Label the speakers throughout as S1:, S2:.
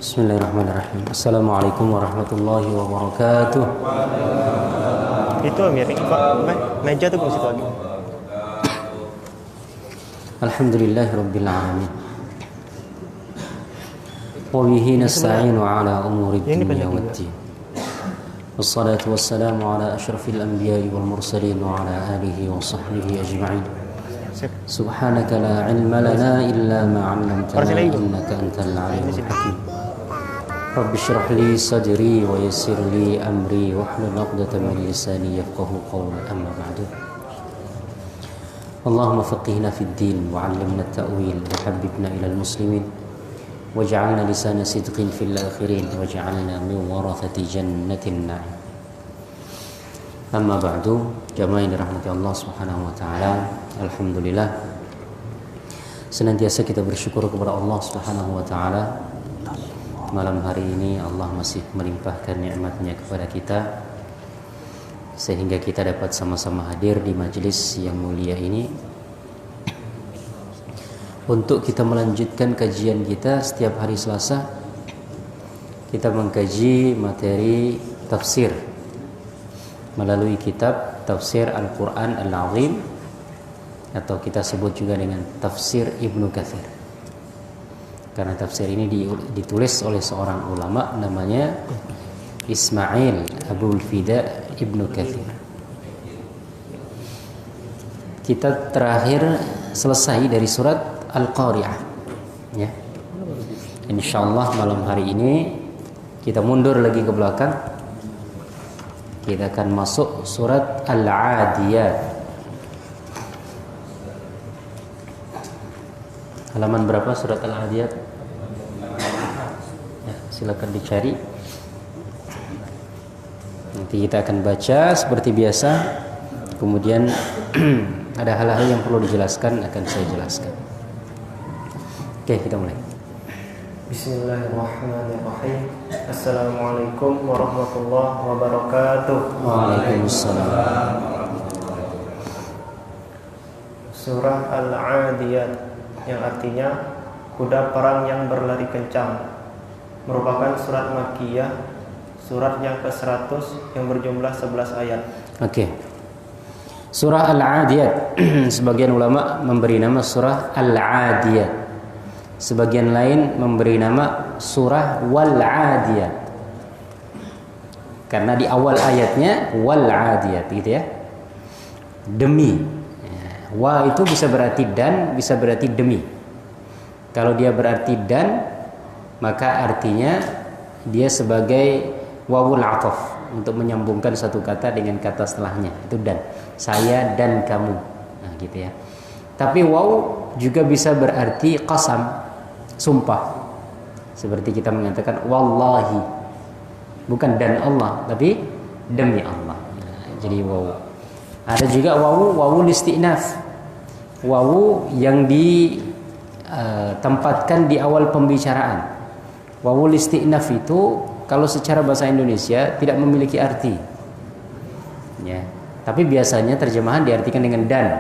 S1: Bismillahirrahmanirrahim. Assalamualaikum warahmatullahi wabarakatuh.
S2: Itu Amir, meja tuh ke situ lagi.
S1: Alhamdulillahirabbil alamin. Wa bihi nasta'inu ala umuri dunya waddin. Wassalatu wassalamu ala asyrafil anbiya'i wal mursalin wa ala alihi wa sahbihi ajma'in. Subhanaka la ilma lana illa ma 'allamtana innaka antal 'alimul hakim. Rabbi shrah li sadri wa yassir li amri wahlul 'uqdatam min lisani yafqahu qawli amma ba'du. Allahumma faqihna fid din wa 'allimna at-ta'wil wa habbibna ilal muslimin waj'alna lisana sidqin fil akhirin waj'alna min warathati jannatin na'im. Amma ba'du, jamaah yang dirahmati Allah Subhanahu wa taala. Alhamdulillah, senantiasa kita bersyukur kepada Allah Subhanahu wa taala. Malam hari ini Allah masih melimpahkan nikmat-Nya kepada kita sehingga kita dapat sama-sama hadir di majelis yang mulia ini untuk kita melanjutkan kajian kita. Setiap hari Selasa kita mengkaji materi tafsir melalui kitab Tafsir Al-Quran Al-Azim, atau kita sebut juga dengan Tafsir Ibnu Katsir. Karena tafsir ini ditulis oleh seorang ulama namanya Ismail Abul Fida Ibnu Katsir. Kita terakhir selesai dari surat Al-Qari'ah, ya. Insyaallah malam hari ini kita mundur lagi ke belakang. Kita akan masuk surat Al-Adiyat. Halaman berapa surat Al-Adiyat? Ya, silakan dicari. Nanti kita akan baca seperti biasa. Kemudian ada hal-hal yang perlu dijelaskan akan saya jelaskan. Oke, kita mulai.
S2: Bismillahirrahmanirrahim. Assalamualaikum warahmatullahi wabarakatuh.
S1: Waalaikumsalam.
S2: Surah Al-Adiyat, yang artinya kuda perang yang berlari kencang, merupakan surat Makkiyah, surat yang ke-100 yang berjumlah 11 ayat.
S1: Oke. Surah Al-Adiyat sebagian ulama memberi nama surah Al-Adiyat. Sebagian lain memberi nama surah Wal-Adiyat. Karena di awal ayatnya Wal-Adiyat gitu ya. Demi. Wa itu bisa berarti dan, bisa berarti demi. Kalau dia berarti dan, maka artinya dia sebagai wawul ataf untuk menyambungkan satu kata dengan kata setelahnya. Itu dan. Saya dan kamu. Nah, gitu ya. Tapi waw juga bisa berarti qasam, sumpah. Seperti kita mengatakan wallahi. Bukan dan Allah, tapi demi Allah. Nah, jadi waw. Ada juga wawul isti'naf. Wawu yang ditempatkan di awal pembicaraan. Wawul isti'naf itu kalau secara bahasa Indonesia tidak memiliki arti. Ya. Tapi biasanya terjemahan diartikan dengan dan.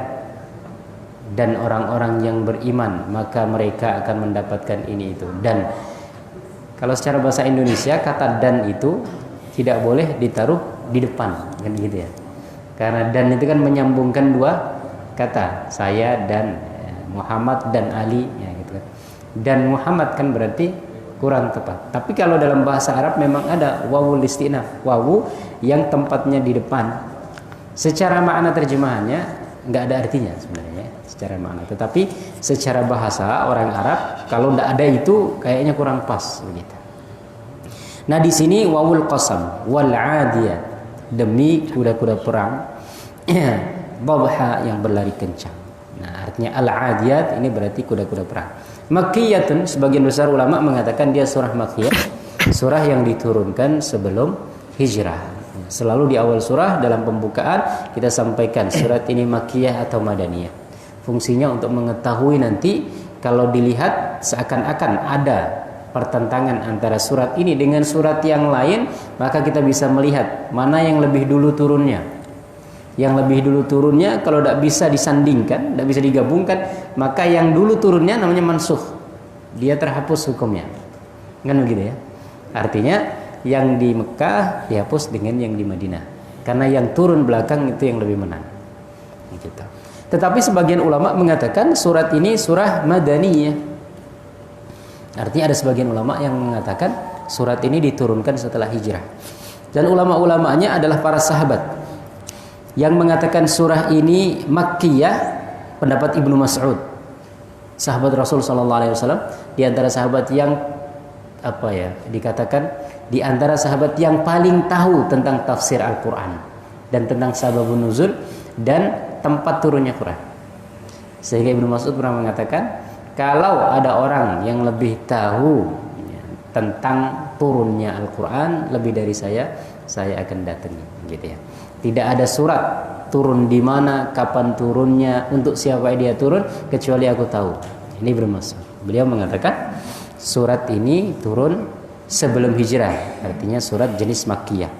S1: Dan orang-orang yang beriman, maka mereka akan mendapatkan ini itu. Dan kalau secara bahasa Indonesia kata dan itu tidak boleh ditaruh di depan, kan gitu ya. Karena dan itu kan menyambungkan dua kata, saya dan Muhammad dan Ali, ya gitu kan. Dan Muhammad kan berarti kurang tepat. Tapi kalau dalam bahasa Arab memang ada wawul istinaf, wawu yang tempatnya di depan. Secara makna terjemahannya nggak ada artinya sebenarnya, secara makna. Tetapi secara bahasa orang Arab kalau nggak ada itu kayaknya kurang pas begitu. Nah di sini wawul qasam wal 'adiyat, demi kuda-kuda perang babha yang berlari kencang. Nah artinya al-'adiyat ini berarti kuda-kuda perang. Makkiyatun, sebagian besar ulama mengatakan dia surah Makkiyah, surah yang diturunkan sebelum hijrah. Selalu di awal surah dalam pembukaan kita sampaikan surat ini Makkiyah atau Madaniyah. Fungsinya untuk mengetahui nanti kalau dilihat seakan-akan ada pertentangan antara surat ini dengan surat yang lain, maka kita bisa melihat mana yang lebih dulu turunnya. Yang lebih dulu turunnya kalau tidak bisa disandingkan, tidak bisa digabungkan, maka yang dulu turunnya namanya mansukh. Dia terhapus hukumnya. Kan begitu ya. Artinya yang di Mekah dihapus dengan yang di Madinah. Karena yang turun belakang itu yang lebih menang. Gitu. Tetapi sebagian ulama mengatakan surat ini surah Madaniyah. Artinya ada sebagian ulama yang mengatakan surat ini diturunkan setelah hijrah. Dan ulama-ulamanya adalah para sahabat. Yang mengatakan surah ini Makkiyah, pendapat Ibnu Mas'ud, sahabat Rasul SAW, di antara sahabat yang dikatakan di antara sahabat yang paling tahu tentang tafsir Al-Quran dan tentang sababun nuzul dan tempat turunnya Quran. Sehingga Ibnu Mas'ud pernah mengatakan, kalau ada orang yang lebih tahu tentang turunnya Al-Quran lebih dari saya akan datangi, gitu ya. Tidak ada surat turun di mana, kapan turunnya, untuk siapa dia turun, kecuali aku tahu. Ini Ibnu Mas'ud. Beliau mengatakan surat ini turun sebelum hijrah, artinya surat jenis Makkiyah.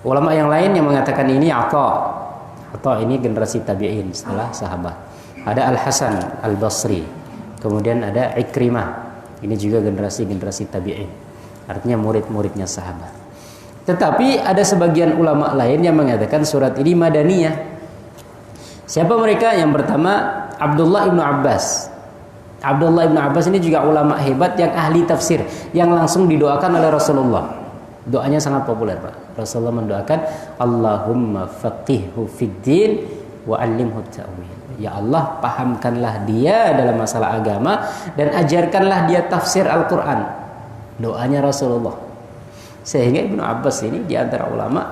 S1: Ulama yang lain yang mengatakan ini Atha ini generasi tabi'in setelah sahabat. Ada Al-Hasan Al-Basri, kemudian ada Ikrimah, ini juga generasi tabi'in, artinya murid-muridnya sahabat. Tetapi ada sebagian ulama lain yang mengatakan surat ini Madaniyah. Siapa mereka? Yang pertama Abdullah ibnu Abbas. Abdullah ibnu Abbas ini juga ulama hebat yang ahli tafsir, yang langsung didoakan oleh Rasulullah. Doanya sangat populer, Pak. Rasulullah mendoakan, Allahumma faqihhu fiddin wa 'allimhu ta'wil. Ya Allah, pahamkanlah dia dalam masalah agama dan ajarkanlah dia tafsir Al-Quran. Doanya Rasulullah. Sehingga Ibnu Abbas ini di antara ulama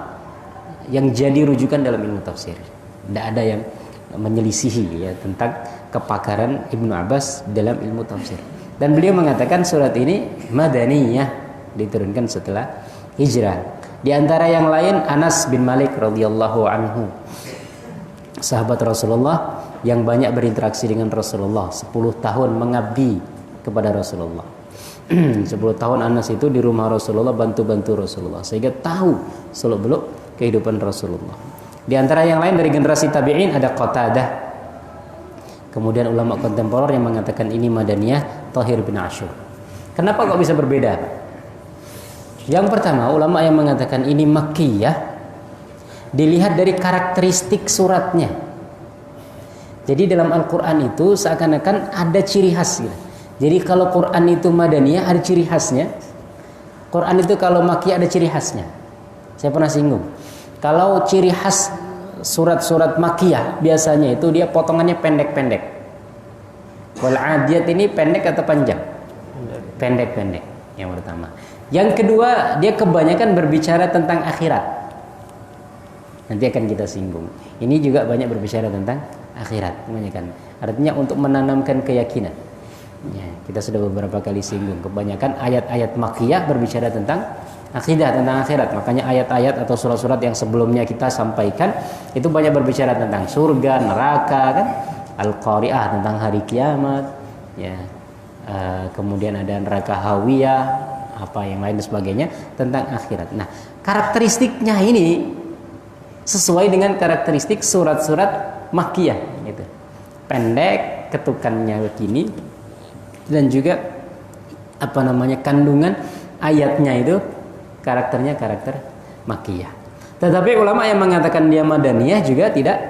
S1: yang jadi rujukan dalam ilmu tafsir. Tidak ada yang menyelisihi ya tentang kepakaran Ibnu Abbas dalam ilmu tafsir. Dan beliau mengatakan surat ini Madaniyah, diturunkan setelah hijrah. Di antara yang lain Anas bin Malik radhiyallahu anhu, sahabat Rasulullah yang banyak berinteraksi dengan Rasulullah, 10 tahun mengabdi kepada Rasulullah. 10 tahun Anas itu di rumah Rasulullah, bantu-bantu Rasulullah, sehingga tahu seluk-beluk kehidupan Rasulullah. Di antara yang lain dari generasi tabi'in ada Qatadah. Kemudian ulama kontemporer yang mengatakan ini Madaniyah, Thahir bin Ashur. Kenapa kok bisa berbeda? Yang pertama, ulama yang mengatakan ini Makkiyah dilihat dari karakteristik suratnya. Jadi dalam Al-Quran itu seakan-akan ada ciri khas gitu. Jadi kalau Quran itu Madaniyah ada ciri khasnya. Quran itu kalau Makkiyah ada ciri khasnya. Saya pernah singgung. Kalau ciri khas surat-surat Makkiyah biasanya itu dia potongannya pendek-pendek. Wal 'adiyat ini pendek atau panjang? Pendek-pendek. Yang pertama. Yang kedua, dia kebanyakan berbicara tentang akhirat. Nanti akan kita singgung. Ini juga banyak berbicara tentang akhirat, kebanyakan. Artinya untuk menanamkan keyakinan. Ya, kita sudah beberapa kali singgung. Kebanyakan ayat-ayat Makkiyah berbicara tentang akidah, tentang akhirat. Makanya ayat-ayat atau surat-surat yang sebelumnya kita sampaikan itu banyak berbicara tentang surga, neraka, kan? Al-Qari'ah tentang hari kiamat, ya. Kemudian ada neraka Hawiyah, apa yang lain dan sebagainya tentang akhirat. Nah, karakteristiknya ini sesuai dengan karakteristik surat-surat Makkiyah, gitu. Pendek, ketukannya begini, dan juga kandungan ayatnya itu karakternya karakter Makkiyah. Tetapi ulama yang mengatakan dia Madaniyah juga tidak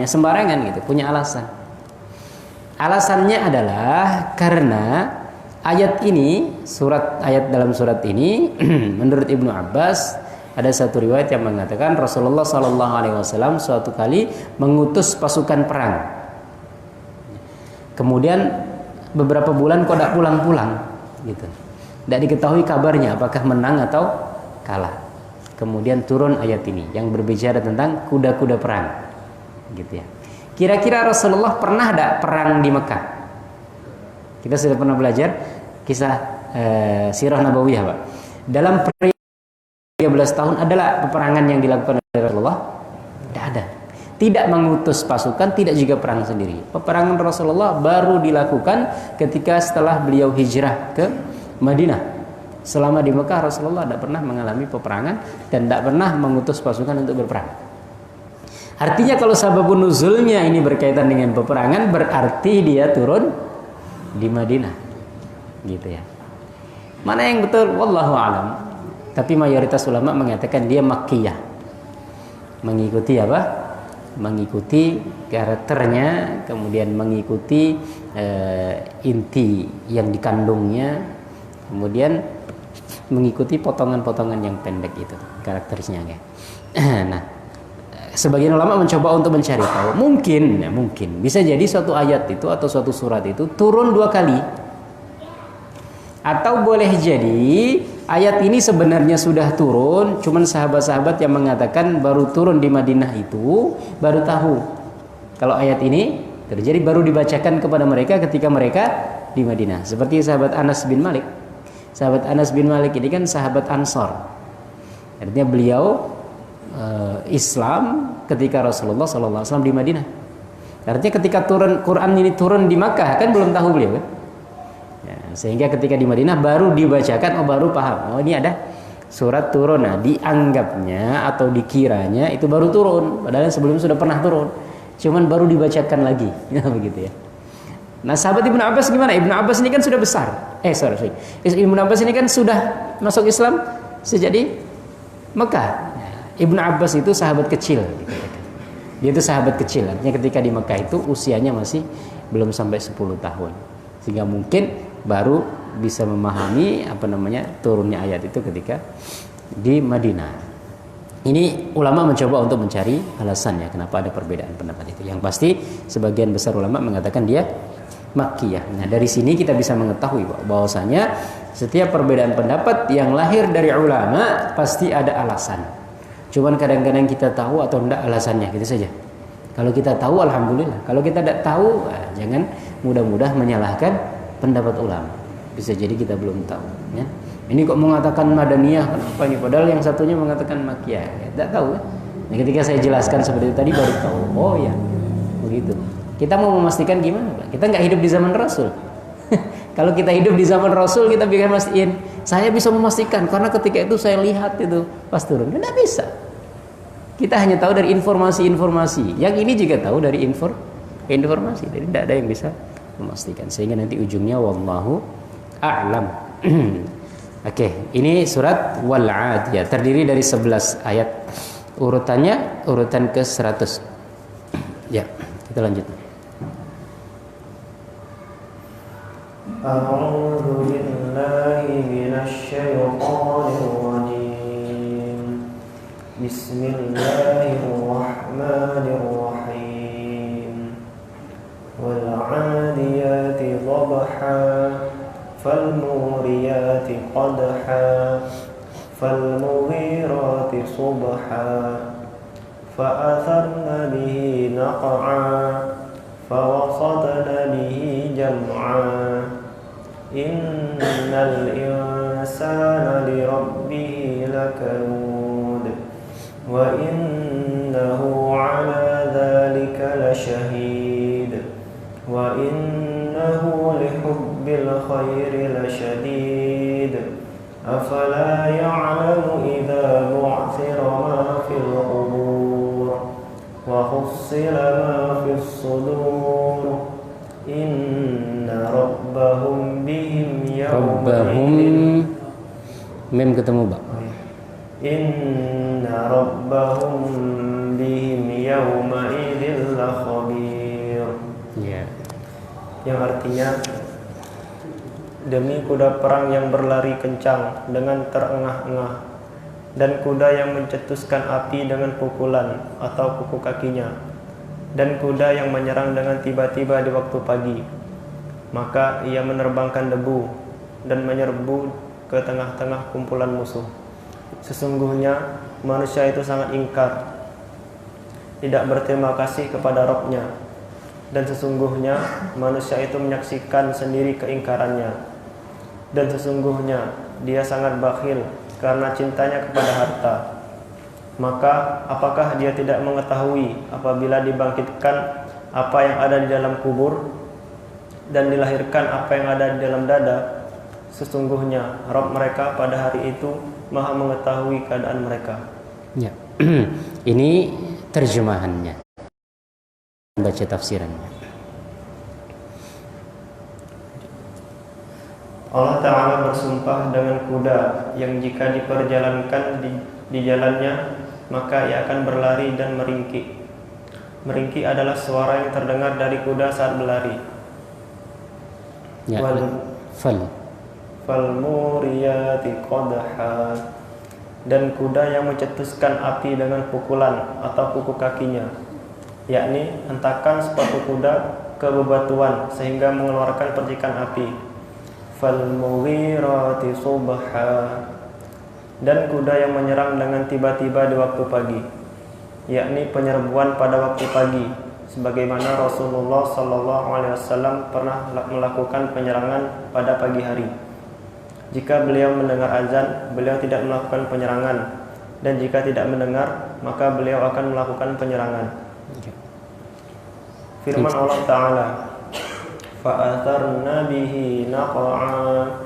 S1: sembarangan gitu, punya alasan. Alasannya adalah karena ayat ini, ayat dalam surat ini menurut Ibnu Abbas ada satu riwayat yang mengatakan Rasulullah SAW suatu kali mengutus pasukan perang. Kemudian beberapa bulan kok tidak pulang-pulang, gitu. Tidak diketahui kabarnya apakah menang atau kalah. Kemudian turun ayat ini yang berbicara tentang kuda-kuda perang, gitu ya. Kira-kira Rasulullah pernah tidak perang di Mekah? Kita sudah pernah belajar kisah sirah nabawiyah, Pak. Dalam 13 tahun adalah peperangan yang dilakukan oleh Rasulullah? Tidak ada. Tidak mengutus pasukan, tidak juga perang sendiri. Peperangan Rasulullah baru dilakukan ketika setelah beliau hijrah ke Madinah. Selama di Mekah Rasulullah tidak pernah mengalami peperangan dan tidak pernah mengutus pasukan untuk berperang. Artinya kalau sababun nuzulnya ini berkaitan dengan peperangan, berarti dia turun di Madinah. gitu ya. Mana yang betul? Wallahu alam. Tapi mayoritas ulama mengatakan dia makkiyah. Mengikuti apa? Mengikuti karakternya, kemudian mengikuti inti yang dikandungnya, kemudian mengikuti potongan-potongan yang pendek itu karakteristiknya. Nah, sebagian ulama mencoba untuk mencari tahu. Mungkin bisa jadi suatu ayat itu atau suatu surat itu turun 2 kali. Atau boleh jadi ayat ini sebenarnya sudah turun, cuman sahabat-sahabat yang mengatakan baru turun di Madinah itu baru tahu kalau ayat ini terjadi, baru dibacakan kepada mereka ketika mereka di Madinah. Seperti sahabat Anas bin Malik. Sahabat Anas bin Malik ini kan sahabat Ansor. Artinya beliau Islam ketika Rasulullah SAW di Madinah. Artinya ketika Quran ini turun di Makkah kan belum tahu beliau kan? Ya, sehingga ketika di Madinah baru dibacakan, baru paham. Oh, ini ada surat turun. Nah, dianggapnya atau dikiranya itu baru turun, padahal sebelumnya sudah pernah turun. Cuman baru dibacakan lagi. Ya, begitu ya. Nah, sahabat Ibnu Abbas gimana? Ibnu Abbas ini kan sudah besar. Ibnu Abbas ini kan sudah masuk Islam sejak di Mekah. Ibnu Abbas itu sahabat kecil. Dia itu sahabat kecil. Artinya ketika di Mekah itu usianya masih belum sampai 10 tahun. Sehingga mungkin baru bisa memahami turunnya ayat itu ketika di Madinah. Ini ulama mencoba untuk mencari alasannya kenapa ada perbedaan pendapat itu. Yang pasti sebagian besar ulama mengatakan dia makkiyah. Nah, dari sini kita bisa mengetahui bahwasanya setiap perbedaan pendapat yang lahir dari ulama pasti ada alasan. Cuman kadang-kadang kita tahu atau tidak alasannya, gitu saja. Kalau kita tahu, alhamdulillah. Kalau kita tidak tahu, jangan mudah-mudah menyalahkan pendapat ulama. Bisa jadi kita belum tahu. Ya. Ini kok mengatakan Madaniyah, kenapa ini? Padahal yang satunya mengatakan Makkiyah. Ya, tidak tahu. Nah, ketika saya jelaskan seperti itu tadi baru tahu. Oh ya, begitu. Kita mau memastikan gimana? Kita nggak hidup di zaman Rasul. Kalau kita hidup di zaman Rasul, kita bisa mastiin. Saya bisa memastikan karena ketika itu saya lihat itu pas turun. Tidak bisa. Kita hanya tahu dari informasi-informasi. Yang ini juga tahu dari informasi. Jadi tidak ada yang bisa memastikan. Sehingga nanti ujungnya wallahu a'lam. Oke, ini surat Wal-'Adiyah terdiri dari 11 ayat. Urutannya urutan ke-100. Ya, kita lanjut.
S2: A'udzu billahi minasy syaithanir rajim. Bismillahirrahmanirrahim. Wal 'adiyati dhabha falmuriyati qadha falmughirati subha fa'atharna bihi naq'a fawasatna bihi jam'a. Innal insana lirabbihi lakanud wa innahu ala dhalika lasyahid wa innahu lihubbil khairi lasyadid afala ya'lamu idza bu'thira ma fil qubur wa hussila ma fis sudur inna rabbahum bihim yawma'idin
S1: mem ketemu Pak.
S2: Inna rabbahum bihim yawma'idin lakhabir.
S1: Ya.
S2: Yang artinya demi kuda perang yang berlari kencang dengan terengah-engah dan kuda yang mencetuskan api dengan pukulan atau kuku kakinya dan kuda yang menyerang dengan tiba-tiba di waktu pagi, maka ia menerbangkan debu dan menyerbu ke tengah-tengah kumpulan musuh. Sesungguhnya manusia itu sangat ingkar, tidak berterima kasih kepada Rabb-nya, dan sesungguhnya manusia itu menyaksikan sendiri keingkarannya, dan sesungguhnya dia sangat bakhil karena cintanya kepada harta. Maka apakah dia tidak mengetahui apabila dibangkitkan apa yang ada di dalam kubur dan dilahirkan apa yang ada di dalam dada? Sesungguhnya Rabb mereka pada hari itu Maha mengetahui keadaan mereka.
S1: Ya. Ini terjemahannya. Baca tafsirannya.
S2: Allah Ta'ala bersumpah dengan kuda yang jika diperjalankan di jalannya maka ia akan berlari dan meringkik. Meringkik adalah suara yang terdengar dari kuda saat berlari.
S1: Ya,
S2: Falmuriyati qadha, dan kuda yang mencetuskan api dengan pukulan atau kuku kakinya, yakni hentakan sepatu kuda ke bebatuan sehingga mengeluarkan percikan api. Falmughirati subha, dan kuda yang menyerang dengan tiba-tiba di waktu pagi, yakni penyerbuan pada waktu pagi, sebagaimana Rasulullah SAW pernah melakukan penyerangan pada pagi hari. Jika beliau mendengar azan, beliau tidak melakukan penyerangan, dan jika tidak mendengar, maka beliau akan melakukan penyerangan. Firman Allah Ta'ala, fa'atharna bihi naqa'a,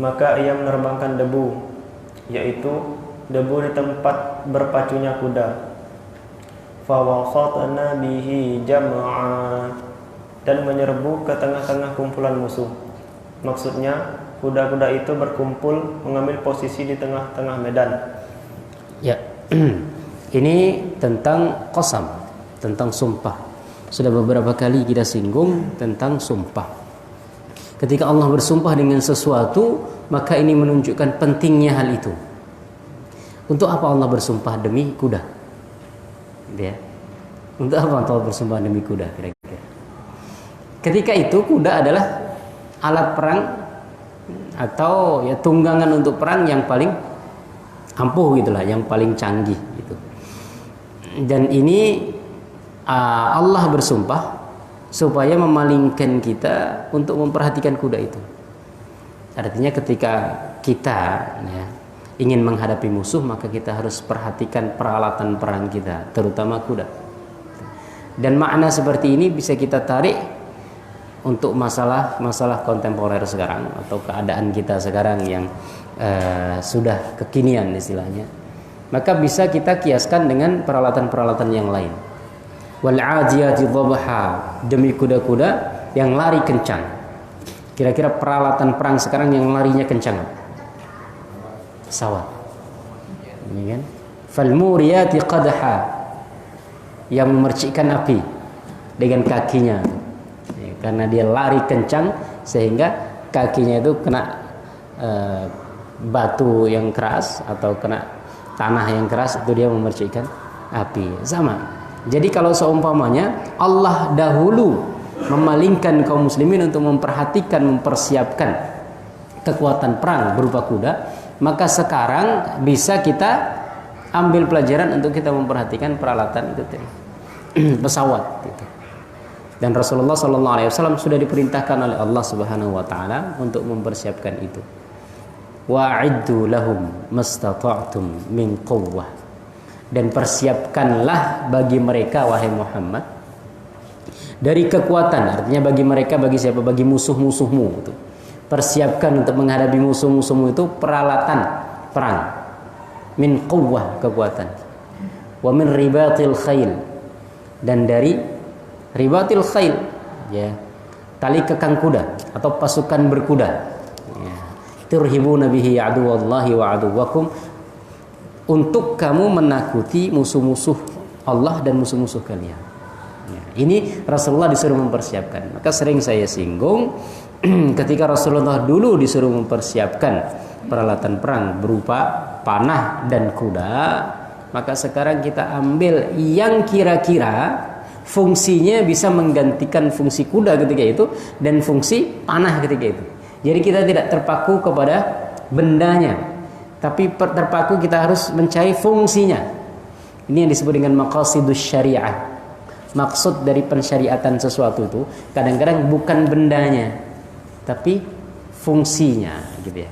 S2: maka ia menerbangkan debu, yaitu debu di tempat berpacunya kuda. Fawasatna bihi jam'a, dan menyerbu ke tengah-tengah kumpulan musuh. Maksudnya kuda-kuda itu berkumpul mengambil posisi di tengah-tengah medan.
S1: Ya, ini tentang qasam, tentang sumpah. Sudah beberapa kali kita singgung tentang sumpah. Ketika Allah bersumpah dengan sesuatu, maka ini menunjukkan pentingnya hal itu. Untuk apa Allah bersumpah demi kuda? Ya. Untuk apa Allah bersumpah demi kuda kira-kira? Ketika itu kuda adalah alat perang atau ya tunggangan untuk perang yang paling ampuh gitulah, yang paling canggih gitu. Dan ini Allah bersumpah supaya memalingkan kita untuk memperhatikan kuda itu. Artinya ketika kita ya, ingin menghadapi musuh, maka kita harus perhatikan peralatan perang kita, terutama kuda. Dan makna seperti ini bisa kita tarik untuk masalah kontemporer sekarang atau keadaan kita sekarang yang sudah kekinian istilahnya. Maka bisa kita kiaskan dengan peralatan-peralatan yang lain. Wal 'adiyati dhabha, demi kuda-kuda yang lari kencang. Kira-kira peralatan perang sekarang yang larinya kencang. Pesawat. Ini kan? Fal muriyati qadha, yang memercikkan api dengan kakinya. Ya, karena dia lari kencang sehingga kakinya itu kena batu yang keras atau kena tanah yang keras, itu dia memercikkan api. Sama. Jadi kalau seumpamanya Allah dahulu memalingkan kaum muslimin untuk mempersiapkan kekuatan perang berupa kuda, maka sekarang bisa kita ambil pelajaran untuk kita memperhatikan peralatan itu tadi. Pesawat gitu. Dan Rasulullah SAW sudah diperintahkan oleh Allah Subhanahu wa taala untuk mempersiapkan itu. Wa'iddu lahum mastata'tum min quwwah, dan persiapkanlah bagi mereka wahai Muhammad dari kekuatan, artinya bagi mereka, bagi siapa? Bagi musuh-musuhmu itu. Persiapkan untuk menghadapi musuh-musuhmu itu peralatan perang. Min quwwah, kekuatan. Wa min ribatil khail, dan dari ribatil khail ya, tali kekang kuda atau pasukan berkuda. Ya. Turhibuna bihi aduwallahi wa aduwakum, untuk kamu menakuti musuh-musuh Allah dan musuh-musuh kalian. Ya, ini Rasulullah disuruh mempersiapkan. Maka sering saya singgung ketika Rasulullah dulu disuruh mempersiapkan peralatan perang berupa panah dan kuda, maka sekarang kita ambil yang kira-kira fungsinya bisa menggantikan fungsi kuda ketika itu dan fungsi panah ketika itu. Jadi kita tidak terpaku kepada bendanya, tapi terpaku kita harus mencari fungsinya. Ini yang disebut dengan maqasidus syariah. Maksud dari pensyariatan sesuatu itu kadang-kadang bukan bendanya, tapi fungsinya gitu ya.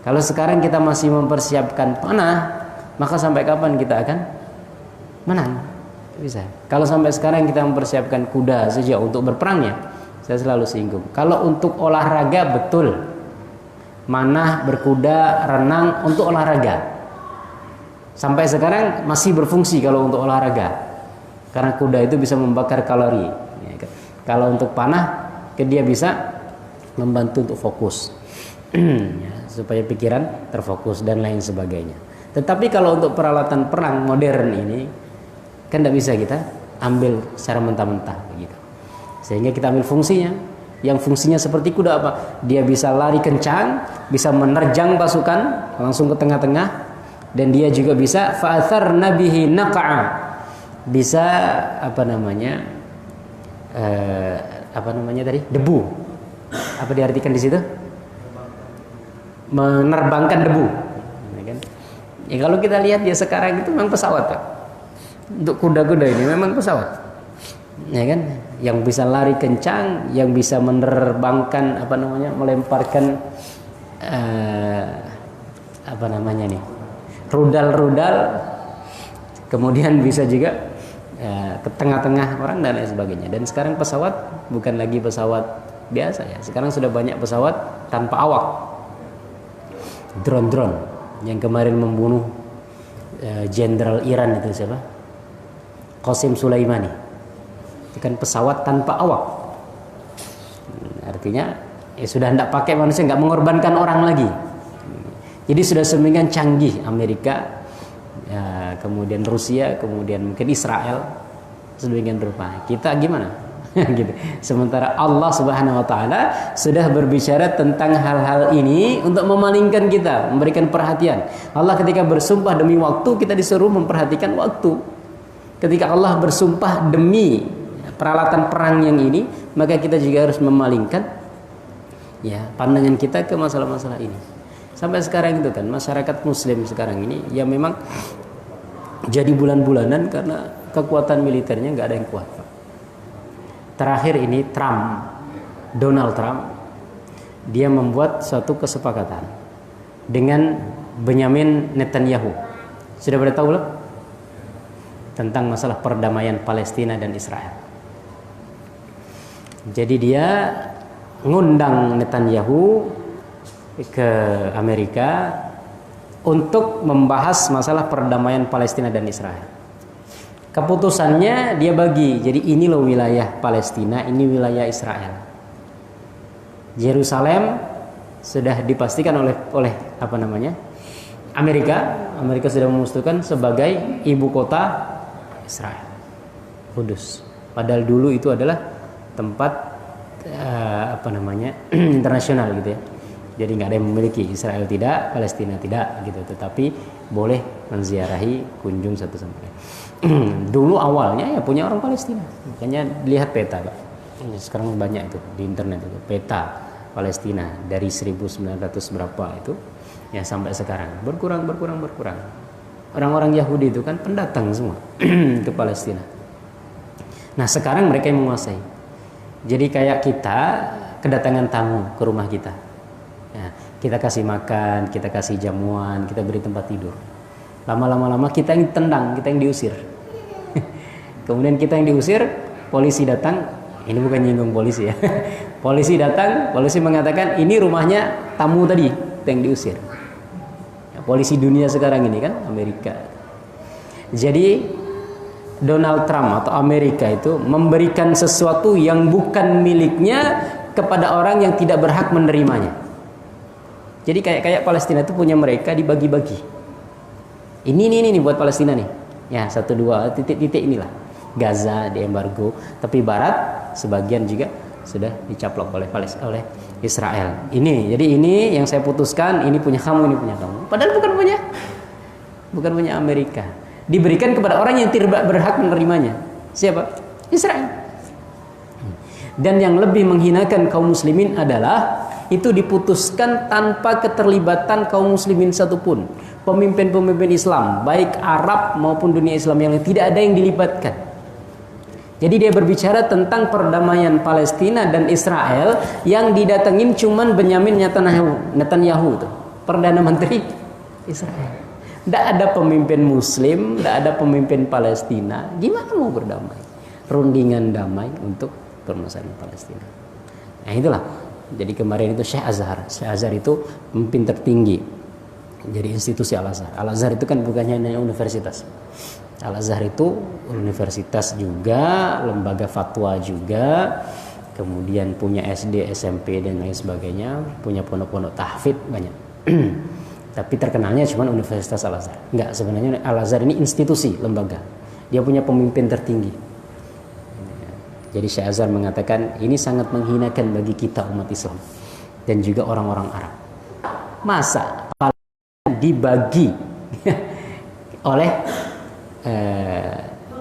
S1: Kalau sekarang kita masih mempersiapkan panah, maka sampai kapan kita akan menang? Bisa. Kalau sampai sekarang kita mempersiapkan kuda saja untuk berperangnya, saya selalu singgung. Kalau untuk olahraga betul, manah, berkuda, renang untuk olahraga. Sampai sekarang masih berfungsi kalau untuk olahraga. Karena kuda itu bisa membakar kalori. Kalau untuk panah, dia bisa membantu untuk fokus ya, supaya pikiran terfokus dan lain sebagainya. Tetapi kalau untuk peralatan perang modern ini kan tidak bisa kita ambil secara mentah-mentah begitu. Sehingga kita ambil fungsinya. Yang fungsinya seperti kuda apa? Dia bisa lari kencang, bisa menerjang pasukan langsung ke tengah-tengah, dan dia juga bisa fa'atharna bihi naqa'a. Bisa apa namanya tadi? Debu. Apa diartikan di situ? Menerbangkan debu. Ya, kalau kita lihat ya sekarang itu memang pesawat, Pak. Untuk kuda-kuda ini memang pesawat. Ya kan? Yang bisa lari kencang, yang bisa menerbangkan melemparkan rudal-rudal, kemudian bisa juga ke tengah-tengah orang dan lain sebagainya. Dan sekarang pesawat bukan lagi pesawat biasa ya. Sekarang sudah banyak pesawat tanpa awak. Drone-drone yang kemarin membunuh jenderal Iran itu siapa? Qasim Sulaimani. Itu kan pesawat tanpa awak. Artinya ya sudah tidak pakai manusia, nggak mengorbankan orang lagi. Jadi sudah semakin canggih Amerika, ya, kemudian Rusia, kemudian mungkin Israel, sedemikian rupa. Kita gimana? Gitu. Sementara Allah Subhanahu Wa Taala sudah berbicara tentang hal-hal ini untuk memalingkan kita, memberikan perhatian. Allah ketika bersumpah demi waktu, kita disuruh memperhatikan waktu. Ketika Allah bersumpah demi peralatan perang yang ini, maka kita juga harus memalingkan ya pandangan kita ke masalah-masalah ini. Sampai sekarang itu kan masyarakat muslim sekarang ini ya memang jadi bulan-bulanan karena kekuatan militernya nggak ada yang kuat, Pak. Terakhir ini Donald Trump, dia membuat suatu kesepakatan dengan Benyamin Netanyahu. Sudah pada tahu belum? Tentang masalah perdamaian Palestina dan Israel. Jadi dia ngundang Netanyahu ke Amerika untuk membahas masalah perdamaian Palestina dan Israel. Keputusannya dia bagi, jadi ini loh wilayah Palestina, ini wilayah Israel. Yerusalem sudah dipastikan oleh Amerika sudah memutuskan sebagai ibu kota Israel, Kudus. Padahal dulu itu adalah tempat internasional gitu ya. Jadi nggak ada yang memiliki, Israel tidak, Palestina tidak gitu. Tetapi boleh menziarahi, kunjung satu sama lain. Dulu awalnya ya punya orang Palestina. Makanya lihat peta, Pak. Sekarang banyak itu di internet itu peta Palestina dari 1900 berapa itu ya sampai sekarang berkurang. Orang-orang Yahudi itu kan pendatang semua ke Palestina. Nah sekarang mereka yang menguasai. Jadi kayak kita kedatangan tamu ke rumah kita, ya, kita kasih makan, kita kasih jamuan, kita beri tempat tidur. Lama-lama kita yang tendang, kita yang diusir. Kemudian kita yang diusir, polisi datang. Ini bukan nyinggung polisi ya. Polisi datang, polisi mengatakan ini rumahnya tamu tadi yang diusir. Ya, polisi dunia sekarang ini kan Amerika. Jadi Donald Trump atau Amerika itu memberikan sesuatu yang bukan miliknya kepada orang yang tidak berhak menerimanya. Jadi kayak Palestina itu punya mereka dibagi-bagi. Ini buat Palestina nih. Ya 1-2 titik-titik inilah. Gaza diembargo, tapi Barat sebagian juga sudah dicaplok oleh Israel. Jadi ini yang saya putuskan, ini punya kamu, ini punya kamu. Padahal bukan punya Amerika. Diberikan kepada orang yang tidak berhak menerimanya. Siapa? Israel. Dan yang lebih menghinakan kaum muslimin adalah itu diputuskan tanpa keterlibatan kaum muslimin satupun. Pemimpin-pemimpin Islam, baik Arab maupun dunia Islam yang lain, tidak ada yang dilibatkan. Jadi dia berbicara tentang perdamaian Palestina dan Israel yang didatengin cuman Benyamin Netanyahu itu, Perdana Menteri Israel. Tidak ada pemimpin Muslim, tidak ada pemimpin Palestina. Gimana mau berdamai? Rundingan damai untuk permasalahan Palestina. Nah itulah. Jadi kemarin itu Syekh Azhar itu pemimpin tertinggi. Jadi institusi Al-Azhar. Al-Azhar itu kan bukannya hanya universitas. Al-Azhar itu universitas juga, lembaga fatwa juga, kemudian punya SD, SMP dan lain sebagainya, punya pondok-pondok tahfidz banyak. Tapi terkenalnya cuma Universitas Al-Azhar. Enggak, sebenarnya Al-Azhar ini institusi, lembaga. Dia punya pemimpin tertinggi. Jadi Syekh Azhar mengatakan ini sangat menghinakan bagi kita umat Islam dan juga orang-orang Arab. Masa dibagi oleh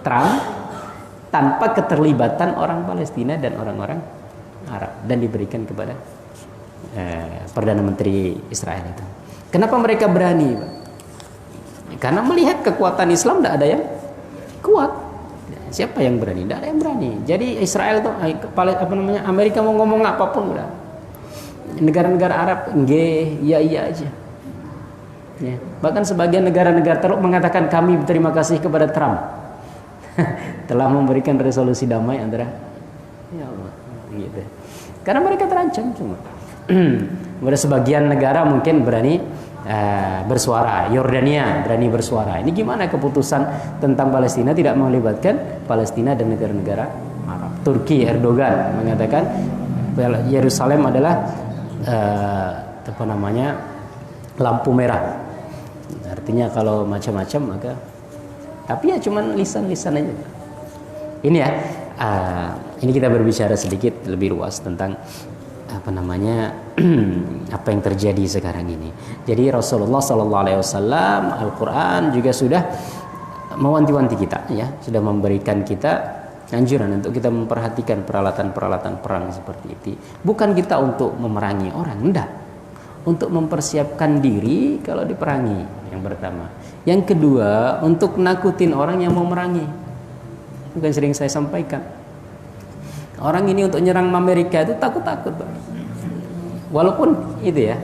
S1: Trump tanpa keterlibatan orang Palestina dan orang-orang Arab dan diberikan kepada Perdana Menteri Israel itu. Kenapa mereka berani, Pak? Karena melihat kekuatan Islam tidak ada yang kuat. Siapa yang berani? Tidak ada yang berani. Jadi Israel tuh Amerika mau ngomong apapun udah. Negara-negara Arab iya aja. Ya. Bahkan sebagian negara-negara Teluk mengatakan kami berterima kasih kepada Trump telah memberikan resolusi damai antara ya Allah gitu. Karena mereka terancam cuma. Ada sebagian negara mungkin berani bersuara. Yordania berani bersuara. Ini gimana keputusan tentang Palestina tidak melibatkan Palestina dan negara-negara Arab. Turki, Erdogan mengatakan Yerusalem adalah lampu merah. Artinya kalau macam-macam maka, tapi ya cuman lisan-lisan aja. Ini ya, ini kita berbicara sedikit lebih luas tentang apa yang terjadi sekarang ini. Jadi Rasulullah SAW, Al-Quran juga sudah mewanti-wanti kita, ya, sudah memberikan kita anjuran untuk kita memperhatikan peralatan-peralatan perang seperti itu. Bukan kita untuk memerangi orang, enggak. Untuk mempersiapkan diri kalau diperangi, yang pertama. Yang kedua, untuk nakutin orang yang mau merangi. Bukan sering saya sampaikan. Orang ini untuk nyerang Amerika itu takut-takut, Pak. Walaupun itu ya.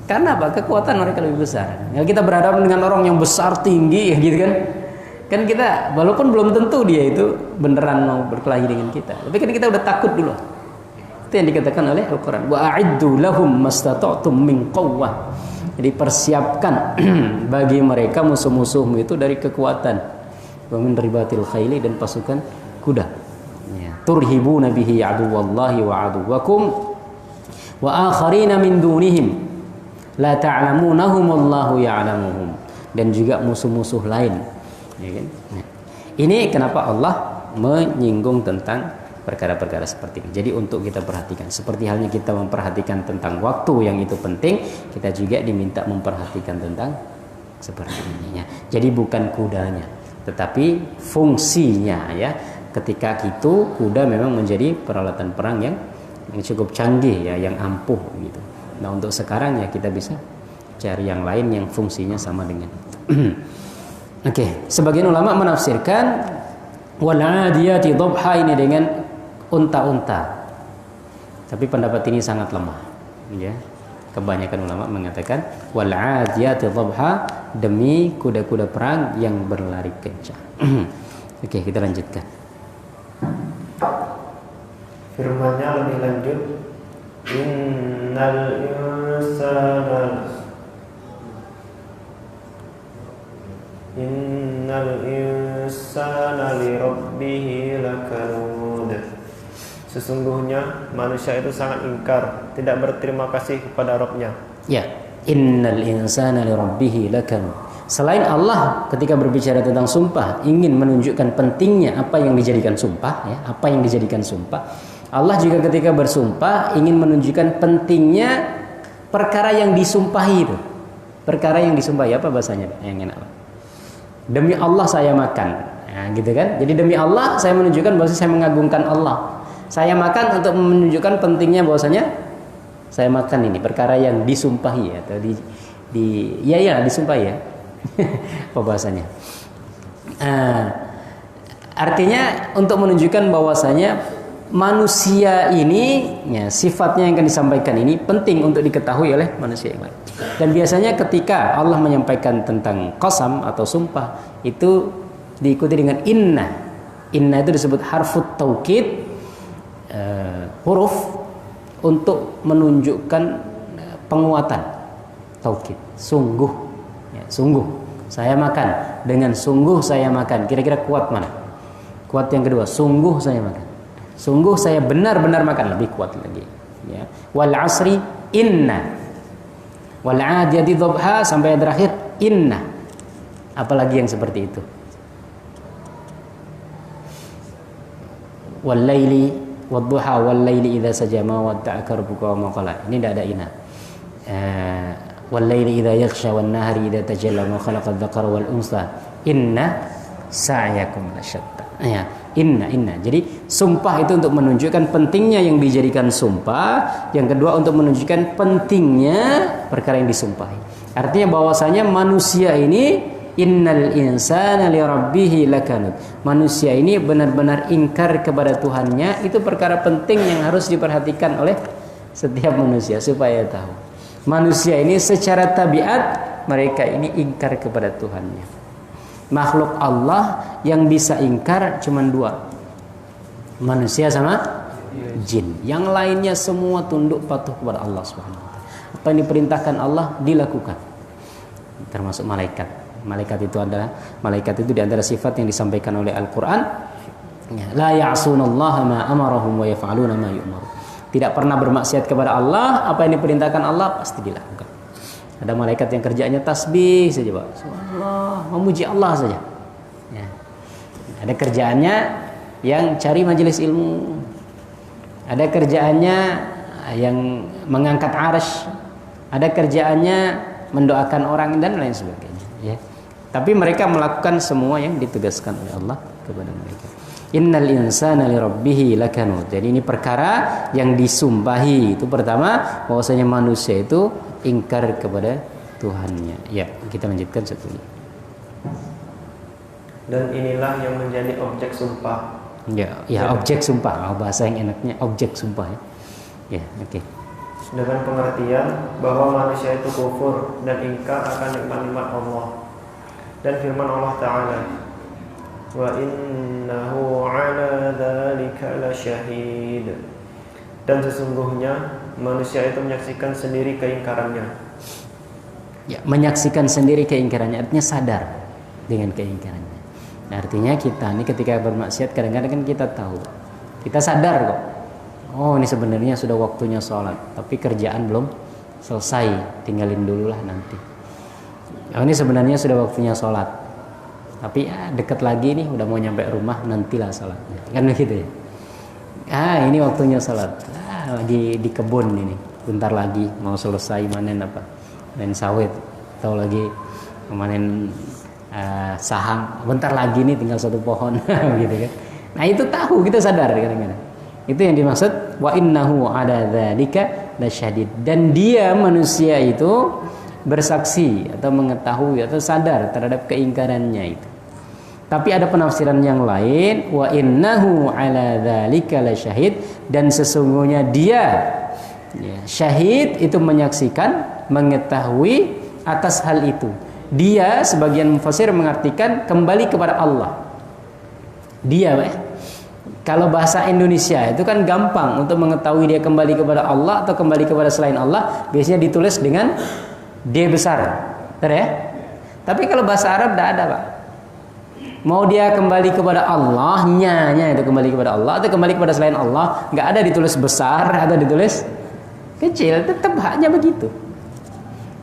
S1: Karena apa? Kekuatan mereka lebih besar. Kalau kita berhadapan dengan orang yang besar, tinggi, gitu kan. Kan kita, walaupun belum tentu dia itu beneran mau berkelahi dengan kita. Tapi kan kita udah takut dulu. Itu yang dikatakan oleh Al-Quran. Wa a'iddu lahum mastata'tum min quwwah. Jadi persiapkan bagi mereka musuh-musuhmu itu dari kekuatan. Wa min ribatil khayli, dan pasukan kuda. Turhibuna bihi aduwallahi wa aduwakum wa akharina min dunihim la ta'lamunahumullahu ya'lamuhum, dan juga musuh-musuh lain, ya kan? Nah, ini kenapa Allah menyinggung tentang perkara-perkara seperti ini. Jadi untuk kita perhatikan, seperti halnya kita memperhatikan tentang waktu yang itu penting, kita juga diminta memperhatikan tentang seperti ini, ya. Jadi bukan kudanya, tetapi fungsinya, ya. Ketika itu kuda memang menjadi peralatan perang yang cukup canggih, ya, yang ampuh gitu. Nah, untuk sekarang ya kita bisa cari yang lain yang fungsinya sama dengan Oke, sebagian ulama menafsirkan wal 'adiyati dhabha ini dengan unta-unta. Tapi pendapat ini sangat lemah, ya. Kebanyakan ulama mengatakan wal 'adiyati dhabha, demi kuda-kuda perang yang berlari kencang. Oke, kita lanjutkan.
S2: Firman-Nya lebih lanjut, innal insana li rabbih lakanud. Sesungguhnya manusia itu sangat ingkar, tidak berterima kasih kepada Rabb-Nya.
S1: Ya, innal insana li rabbih lakanud. Selain Allah ketika berbicara tentang sumpah ingin menunjukkan pentingnya apa yang dijadikan sumpah, ya, apa yang dijadikan sumpah. Allah juga ketika bersumpah ingin menunjukkan pentingnya perkara yang disumpahi itu. Perkara yang disumpahi apa bahasanya? Yang enak. Demi Allah saya makan. Nah, gitu kan? Jadi demi Allah saya menunjukkan bahwa saya mengagungkan Allah. Saya makan untuk menunjukkan pentingnya bahwasanya saya makan ini perkara yang disumpahi, atau disumpahi, ya. Apa bahasanya? Artinya untuk menunjukkan bahwasanya manusia ini, ya, sifatnya yang akan disampaikan ini penting untuk diketahui oleh manusia yang lain. Dan biasanya ketika Allah menyampaikan tentang qasam atau sumpah itu diikuti dengan inna. Inna itu disebut harfut taukid, huruf untuk menunjukkan penguatan. Taukid, sungguh, ya, sungguh saya makan, dengan sungguh saya makan. Kira-kira kuat mana? Kuat yang kedua, sungguh saya makan. Sungguh saya benar-benar makan, lebih kuat lagi. Ya. Wal asri inna. Wal adiyati dhabha sampai terakhir inna. Apalagi yang seperti itu. Wal laili wadduha wal laili idza saja ma wadda'aka rabbuka wa ma qala. Ini tidak ada inna. Wal laili idza yaghsha wan nahari idza tajalla ma khalaqa dzakara wal unsa. Inna sa'yakum lasyatta. Ya, inna. Jadi sumpah itu untuk menunjukkan pentingnya yang dijadikan sumpah, yang kedua untuk menunjukkan pentingnya perkara yang disumpahi. Artinya bahwasanya manusia ini innal insana li rabbih lakanud. Manusia ini benar-benar ingkar kepada Tuhannya, itu perkara penting yang harus diperhatikan oleh setiap manusia supaya tahu. Manusia ini secara tabiat mereka ini ingkar kepada Tuhannya. Makhluk Allah yang bisa ingkar cuma dua, manusia sama jin. Yang lainnya semua tunduk patuh kepada Allah Subhanahu wa taala. Apa yang diperintahkan Allah dilakukan. Termasuk malaikat. Malaikat itu di antara sifat yang disampaikan oleh Al-Qur'an. La ya'sunallaha ma amarahum wa yaf'aluna ma yu'maru. Tidak pernah bermaksiat kepada Allah, apa yang diperintahkan Allah pasti dilakukan. Ada malaikat yang kerjanya tasbih saja, Pak. Subhanallah, memuji Allah saja. Ya. Ada kerjaannya yang cari majelis ilmu. Ada kerjaannya yang mengangkat arsy. Ada kerjaannya mendoakan orang dan lain sebagainya. Ya. Tapi mereka melakukan semua yang ditugaskan oleh Allah kepada mereka. Innal insana li rabbih lakanud. Jadi ini perkara yang disumpahi. Itu pertama, bahwasanya manusia itu ingkar kepada Tuhannya. Ya, kita lanjutkan satu lagi.
S2: Dan inilah yang menjadi objek sumpah.
S1: Ya, objek sumpah. Bahasa yang enaknya objek sumpah ya. Ya, oke.
S2: Dengan pengertian bahwa manusia itu kufur dan ingkar akan nikmat-nikmat Allah. Dan firman Allah Ta'ala, wa innahu ala dzalika lasyahid. Dan sesungguhnya manusia itu menyaksikan sendiri keingkarannya.
S1: Ya, menyaksikan sendiri keingkarannya artinya sadar dengan keingkarannya. Nah, artinya kita ini ketika bermaksiat kadang-kadang kan kita tahu, kita sadar kok. Oh, ini sebenarnya sudah waktunya sholat, tapi kerjaan belum selesai, tinggalin dululah nanti. Oh, ini sebenarnya sudah waktunya sholat, tapi dekat lagi nih, udah mau nyampe rumah, nantilah sholatnya. Kan begitu ya. Ini waktunya sholat. Lagi di kebun ini, bentar lagi mau selesai manen apa? Manen sawit, atau lagi memanen sahang. Bentar lagi nih tinggal satu pohon, gitu kan. Nah, itu tahu, kita sadar kadang-kadang. Itu yang dimaksud wa innahu ala dzalika lasyadid. Dan dia manusia itu bersaksi atau mengetahui atau sadar terhadap keingkarannya itu. Tapi ada penafsiran yang lain, wa innahu ala dzalika lasyahid, dan sesungguhnya dia syahid itu menyaksikan, mengetahui atas hal itu. Dia, sebagian mufassir mengartikan kembali kepada Allah. Dia, kalau bahasa Indonesia itu kan gampang untuk mengetahui dia kembali kepada Allah atau kembali kepada selain Allah, biasanya ditulis dengan D besar. Betul ya? Tapi kalau bahasa Arab tidak ada, Pak. Mau dia kembali kepada Allah, nya itu kembali kepada Allah atau kembali kepada selain Allah, nggak ada ditulis besar atau ditulis kecil, tetap haknya begitu.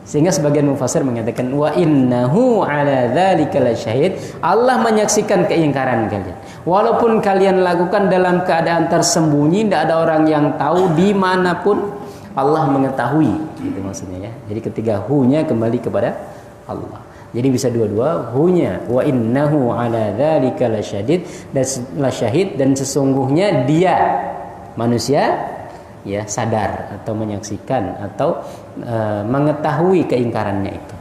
S1: Sehingga sebagian mufassir mengatakan wa innahu ala dzalika lasyahid, Allah menyaksikan keingkaran kalian. Walaupun kalian lakukan dalam keadaan tersembunyi, tidak ada orang yang tahu, dimanapun Allah mengetahui, gitu maksudnya ya. Jadi ketiga hu-nya kembali kepada Allah. Jadi bisa dua-dua, hu-nya wa innahu ala dzalika lasyahid, dan sesungguhnya dia manusia ya sadar atau menyaksikan atau mengetahui keingkarannya itu.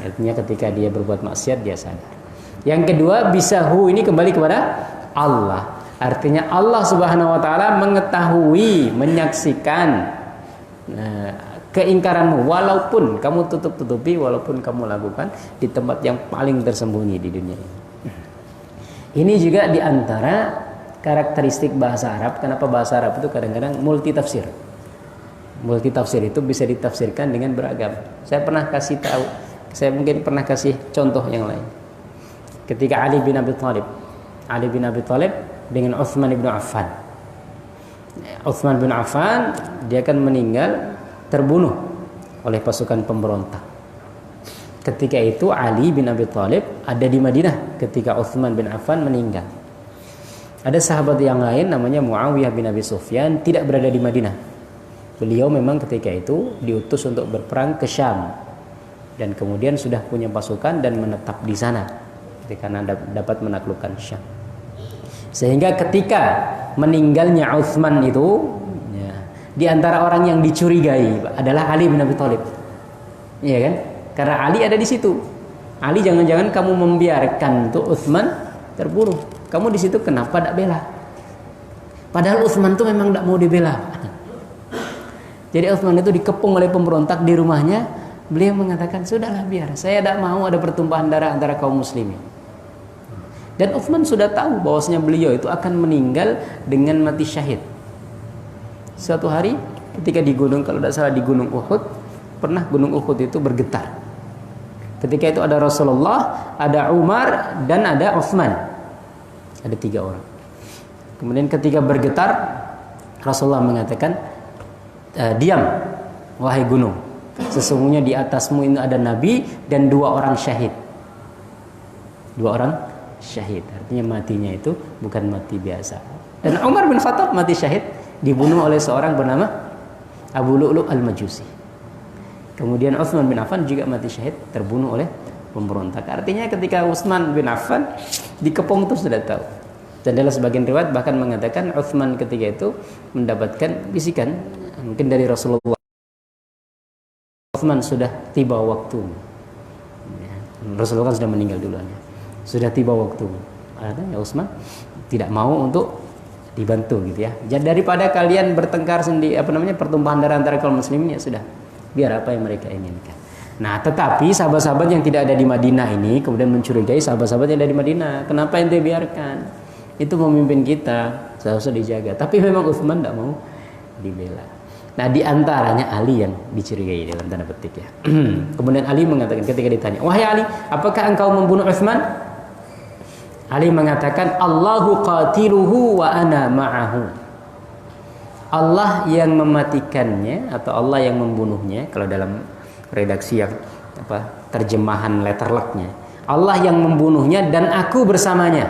S1: Artinya ketika dia berbuat maksiat dia sadar. Yang kedua, bisa hu ini kembali kepada Allah. Artinya Allah Subhanahu wa taala mengetahui, menyaksikan keingkaranmu, walaupun kamu tutup-tutupi, walaupun kamu lakukan di tempat yang paling tersembunyi di dunia ini. Ini juga diantara karakteristik bahasa Arab. Kenapa bahasa Arab itu kadang-kadang multi tafsir. Multi tafsir itu bisa ditafsirkan dengan beragam. Saya mungkin pernah kasih contoh yang lain. Ketika Ali bin Abi Thalib dengan Utsman bin Affan, Utsman bin Affan dia akan meninggal terbunuh oleh pasukan pemberontak. Ketika itu Ali bin Abi Thalib ada di Madinah ketika Utsman bin Affan meninggal. Ada sahabat yang lain namanya Muawiyah bin Abi Sufyan tidak berada di Madinah. Beliau memang ketika itu diutus untuk berperang ke Syam dan kemudian sudah punya pasukan dan menetap di sana karena dapat menaklukkan Syam. Sehingga ketika meninggalnya Utsman itu ya, di antara orang yang dicurigai adalah Ali bin Abi Thalib. Iya kan? Karena Ali ada di situ. Ali jangan-jangan kamu membiarkan tuh Utsman terbunuh. Kamu di situ kenapa tidak bela? Padahal Utsman itu memang tidak mau dibela. Jadi Utsman itu dikepung oleh pemberontak di rumahnya. Beliau mengatakan, sudahlah biar. Saya tidak mau ada pertumpahan darah antara kaum muslimin. Dan Utsman sudah tahu bahwasanya beliau itu akan meninggal dengan mati syahid. Suatu hari ketika di gunung, kalau tidak salah di gunung Uhud, pernah gunung Uhud itu bergetar. Ketika itu ada Rasulullah, ada Umar, dan ada Utsman. Ada 3 orang. Kemudian ketika bergetar, Rasulullah mengatakan, diam, wahai gunung. Sesungguhnya di atasmu ini ada Nabi dan 2 orang syahid. 2 orang syahid. Artinya matinya itu bukan mati biasa. Dan Umar bin Khattab mati syahid, dibunuh oleh seorang bernama Abu Lu'lu' al-Majusi. Kemudian Utsman bin Affan juga mati syahid, terbunuh oleh pemberontak. Artinya ketika Utsman bin Affan dikepung itu sudah tahu. Dan dalam sebagian riwayat bahkan mengatakan Utsman ketika itu mendapatkan bisikan mungkin dari Rasulullah. Utsman sudah tiba waktu. Rasulullah kan sudah meninggal duluan. Sudah tiba waktu. Artinya Utsman tidak mau untuk dibantu gitu ya. Jadi daripada kalian bertengkar sendiri pertumpahan darah antara kaum muslimin ya sudah. Biar apa yang mereka inginkan. Nah, tetapi sahabat-sahabat yang tidak ada di Madinah ini kemudian mencurigai sahabat-sahabat yang ada di Madinah. Kenapa ente biarkan? Itu memimpin kita, seharusnya dijaga. Tapi memang Utsman tidak mau dibela. Nah, di antaranya Ali yang dicurigai dalam tanda petik ya. Kemudian Ali mengatakan ketika ditanya, "Wahai Ali, apakah engkau membunuh Utsman?" Ali mengatakan, "Allahu qatiluhu wa ana ma'ahu." Allah yang mematikannya atau Allah yang membunuhnya, kalau dalam redaksi yang terjemahan letterlucknya, Allah yang membunuhnya dan aku bersamanya.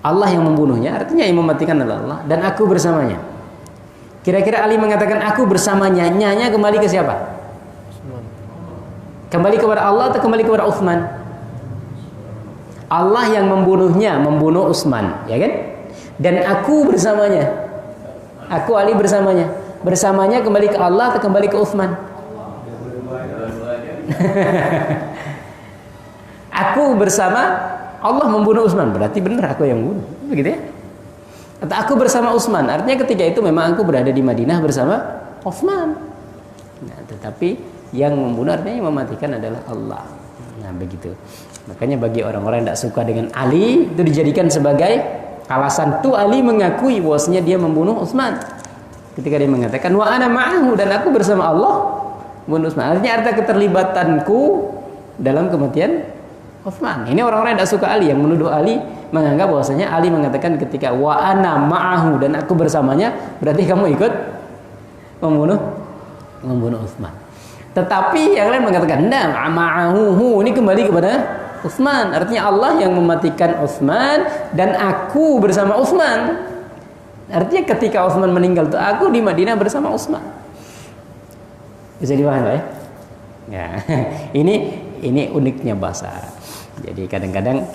S1: Allah yang membunuhnya artinya yang mematikan adalah Allah dan aku bersamanya. Kira-kira Ali mengatakan aku bersamanya, nyanya kembali ke siapa? Kembali kepada Allah atau kembali kepada Utsman? Allah yang membunuhnya, membunuh Utsman, ya kan? Dan aku bersamanya. Aku Ali bersamanya. Bersamanya kembali ke Allah atau kembali ke Utsman? Aku bersama Allah membunuh Utsman. Berarti benar aku yang bunuh. Begitu ya? Atau aku bersama Utsman. Artinya ketika itu memang aku berada di Madinah bersama Utsman. Nah, tetapi yang membunuh artinya yang mematikan adalah Allah. Nah, begitu. Makanya bagi orang-orang yang tidak suka dengan Ali itu dijadikan sebagai alasan tuh Ali mengakui bahwasanya dia membunuh Utsman. Ketika dia mengatakan wa ana ma'ahu dan aku bersama Allah membunuh Utsman. Artinya ada keterlibatanku dalam kematian Utsman. Ini orang-orang yang tidak suka Ali yang menuduh Ali menganggap bahwasanya Ali mengatakan ketika wa ana ma'ahu dan aku bersamanya berarti kamu ikut membunuh Utsman. Tetapi yang lain mengatakan enggak, ma'ahu ini kembali kepada Utsman, artinya Allah yang mematikan Utsman dan aku bersama Utsman. Artinya ketika Utsman meninggal itu aku di Madinah bersama Utsman. Bisa dipahami Pak ya? Ya, ini uniknya bahasa Arab. Jadi kadang-kadang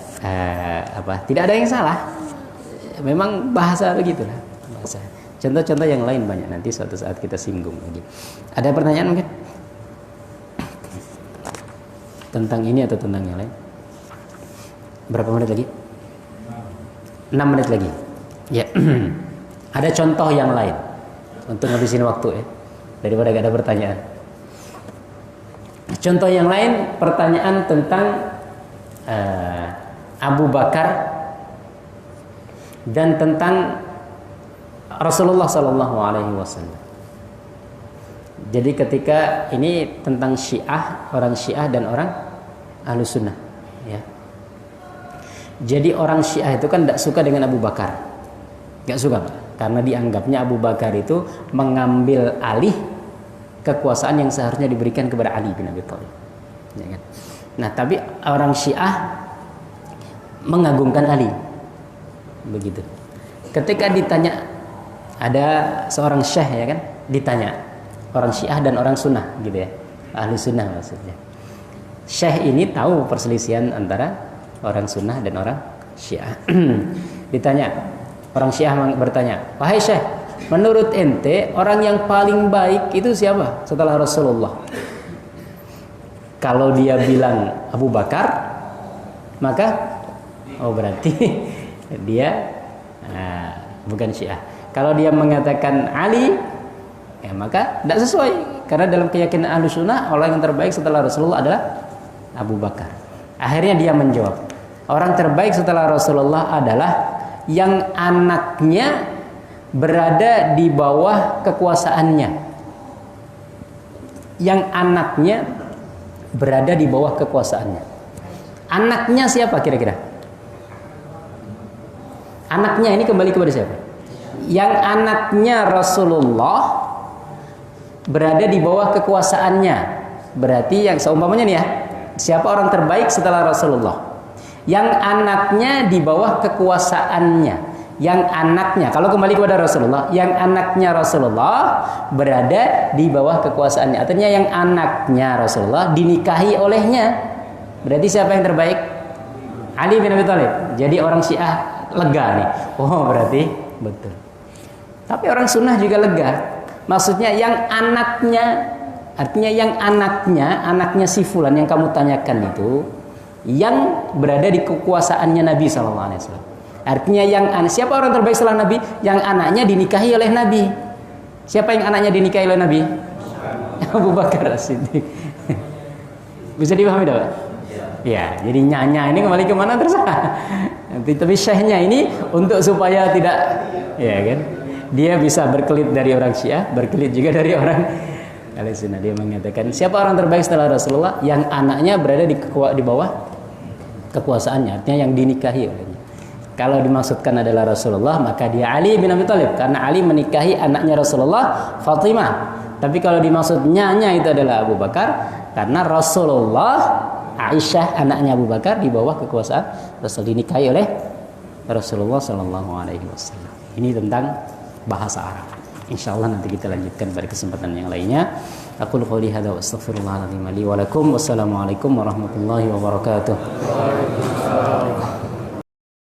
S1: tidak ada yang salah. Memang bahasa begitulah bahasa. Contoh-contoh yang lain banyak nanti suatu saat kita singgung lagi. Ada pertanyaan mungkin? Tentang ini atau tentang yang lain? Berapa menit lagi? 6 menit lagi. Ya. Ada contoh yang lain untuk ngabisin waktu ya. Daripada gak ada pertanyaan. Contoh yang lain, pertanyaan tentang Abu Bakar dan tentang Rasulullah Sallallahu Alaihi Wasallam. Jadi ketika ini tentang Syiah, orang Syiah dan orang Ahlus Sunnah, ya. Jadi orang Syiah itu kan tidak suka dengan Abu Bakar, nggak suka Pak. karena dianggapnya Abu Bakar itu mengambil alih kekuasaan yang seharusnya diberikan kepada Ali bin Abi Thalib. Ya kan? Nah, tapi orang Syiah mengagungkan Ali. Begitu. Ketika ditanya, ada seorang syekh ya kan, ditanya orang Syiah dan orang Sunnah gitu ya, ahli Sunnah maksudnya. Syekh ini tahu perselisihan antara orang Sunnah dan orang Syiah. Ditanya, orang Syiah bertanya, wahai Syekh, menurut ente orang yang paling baik itu siapa setelah Rasulullah? Kalau dia bilang Abu Bakar, maka berarti dia bukan Syiah. Kalau dia mengatakan Ali, ya maka tidak sesuai, karena dalam keyakinan Ahlussunnah orang yang terbaik setelah Rasulullah adalah Abu Bakar. Akhirnya dia menjawab, orang terbaik setelah Rasulullah adalah yang anaknya berada di bawah kekuasaannya. Yang anaknya berada di bawah kekuasaannya. Anaknya siapa kira-kira? Anaknya ini kembali kepada siapa? Yang anaknya Rasulullah berada di bawah kekuasaannya. Berarti yang seumpamanya nih ya, siapa orang terbaik setelah Rasulullah? Yang anaknya di bawah kekuasaannya. Yang anaknya, kalau kembali kepada Rasulullah, yang anaknya Rasulullah berada di bawah kekuasaannya. Artinya yang anaknya Rasulullah dinikahi olehnya. Berarti siapa yang terbaik? Ali bin Abi Thalib. Jadi orang Syiah lega nih. Oh, berarti betul. Tapi orang Sunnah juga lega. Maksudnya yang anaknya, artinya yang anaknya si fulan yang kamu tanyakan itu yang berada di kekuasaannya Nabi SAW. Artinya siapa orang terbaik setelah Nabi? Yang anaknya dinikahi oleh Nabi. Siapa yang anaknya dinikahi oleh Nabi? Abu Bakar As-Siddiq. Bisa dipahami tidak? Ya, jadi nyanya ini kembali kemana terserah. Tapi syekhnya ini untuk supaya tidak, ya kan? Dia bisa berkelit dari orang Syiah, berkelit juga dari orang Ahlussunnah. Dia mengatakan siapa orang terbaik setelah Rasulullah? Yang anaknya berada di bawah kekuasaannya, artinya yang dinikahi olehnya. Kalau dimaksudkan adalah Rasulullah, maka dia Ali bin Abi Thalib, karena Ali menikahi anaknya Rasulullah, Fatimah. Tapi kalau dimaksud nyanya itu adalah Abu Bakar, karena Rasulullah, Aisyah anaknya Abu Bakar di bawah kekuasaan Rasul, dinikahi oleh Rasulullah SAW. Ini tentang bahasa Arab. Insyaallah nanti kita lanjutkan pada kesempatan yang lainnya. Aku qouli hadza wa astaghfirullahaladzim li wa lakum. Wassalamualaikum warahmatullahi wabarakatuh.